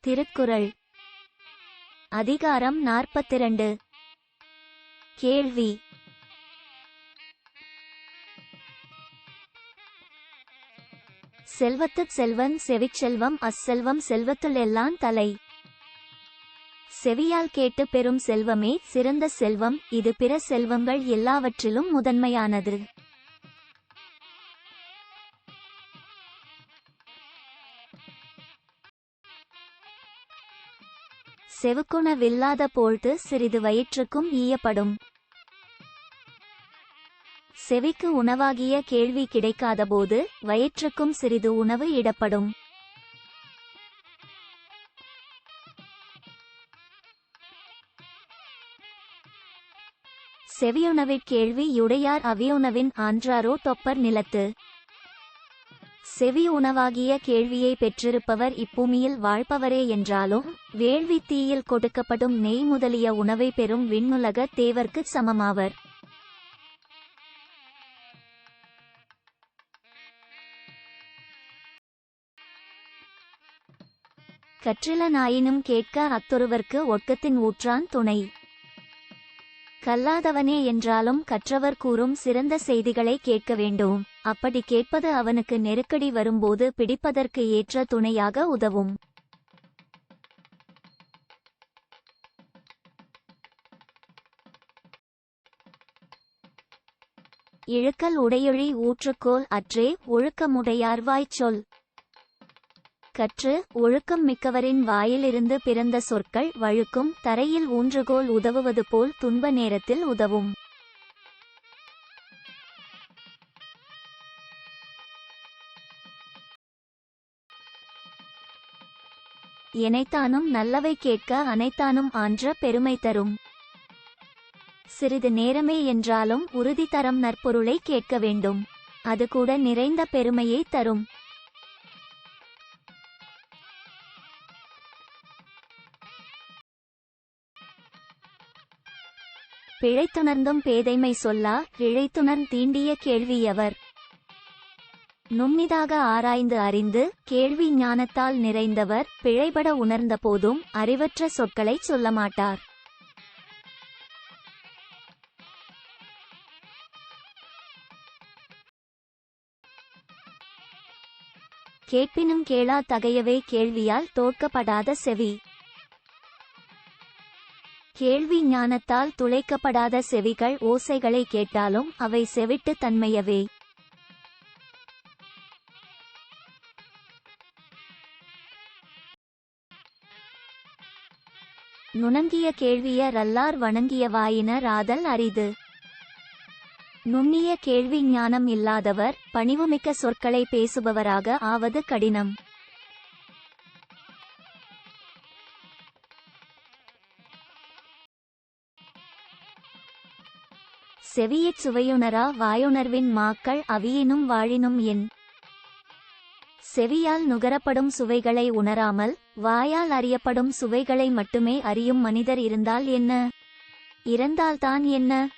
திருக்குறள் அதிகாரம் 42. கேள்வி. செல்வத்துச் செல்வன் செவிச்செல்வம் அச்செல்வம் செல்வத்துளெல்லாந் தலை. செவியால் கேட்டு பெறும் செல்வமே சிறந்த செல்வம். இது பிற செல்வங்கள் எல்லாவற்றிலும் முதன்மையானது. செவுக்குணவில்லாத போழ்து சிறிது வயிற்றுக்கும் ஈயப்படும். செவிக்கு உணவாகிய கேள்வி கிடைக்காதபோது வயிற்றுக்கும் சிறிது உணவு இடப்படும். செவியுணவிற்கேள்வி யுடையார் அவியுணவின் ஆன்றாரோ தொப்பர் நிலத்து. செவி உணவாகிய கேள்வியை பெற்றிருப்பவர் இப்பூமியில் வாழ்பவரே என்றாலும் வேள்வி தீயில் கொடுக்கப்படும் நெய் முதலிய உணவை பெறும் விண்ணுலக தேவர்க்குச் சமமாவர். கற்றிலனாயினும் கேட்க அத்தொருவர்க்கு ஒட்கத்தின் ஊற்றான் துணை. கல்லாதவனே என்றாலும் கற்றவர் கூறும் சிறந்த செய்திகளை கேட்க வேண்டும். அப்படி கேட்பது அவனுக்கு நெருக்கடி வரும்போது பிடிப்பதற்கு ஏற்ற துணையாக உதவும். இழுக்கல் உடையொழி ஊற்றுக்கோல் அற்றே ஒழுக்கமுடையார்வாய்ச் சொல். கற்று ஒழுக்கம் மிக்கவரின் வாயிலிருந்து பிறந்த சொற்கள் வழுக்கும் தரையில் ஊன்றுகோல் உதவுவது போல் துன்ப நேரத்தில் உதவும். எனைத்தானும் நல்லவை கேட்க அனைத்தானும் ஆன்ற பெருமை தரும். சிறிது நேரமே என்றாலும் உறுதி தரம் நற்பொருளை கேட்க வேண்டும். அது கூட நிறைந்த பெருமையை தரும். பிழைத்துணர்ந்தும் பேதைமை சொல்லா இழைத்துணர்ந் தீண்டிய கேள்வியவர். நுண்ணிதாக ஆராய்ந்து அறிந்து கேள்வி ஞானத்தால் நிறைந்தவர் பிழைபட உணர்ந்த போதும் அறிவற்ற சொற்களைச் சொல்லமாட்டார். கேட்பினும் கேளா தகையவே கேள்வியால் தோற்கப்படாத செவி. கேள்வி ஞானத்தால் துளைக்கப்படாத செவிகள் ஓசைகளை கேட்டாலும் அவை செவிட்டு தன்மையவே. நுணங்கிய கேள்வியர் அல்லார் வணங்கிய வாயினர் ஆதல் அரிது. நுண்ணிய கேள்வி ஞானம் இல்லாதவர் பணிவுமிக்க சொற்களை பேசுபவராக ஆவது கடினம். செவியிற் சுவையுணரா வாயுணர்வின் மாக்கள் அவியினும் வாழினும் என். செவியால் நுகரப்படும் சுவைகளை உணராமல் வாயால் அறியப்படும் சுவைகளை மட்டுமே அறியும் மனிதர் இருந்தால் என்ன? இறந்தால்தான் என்ன?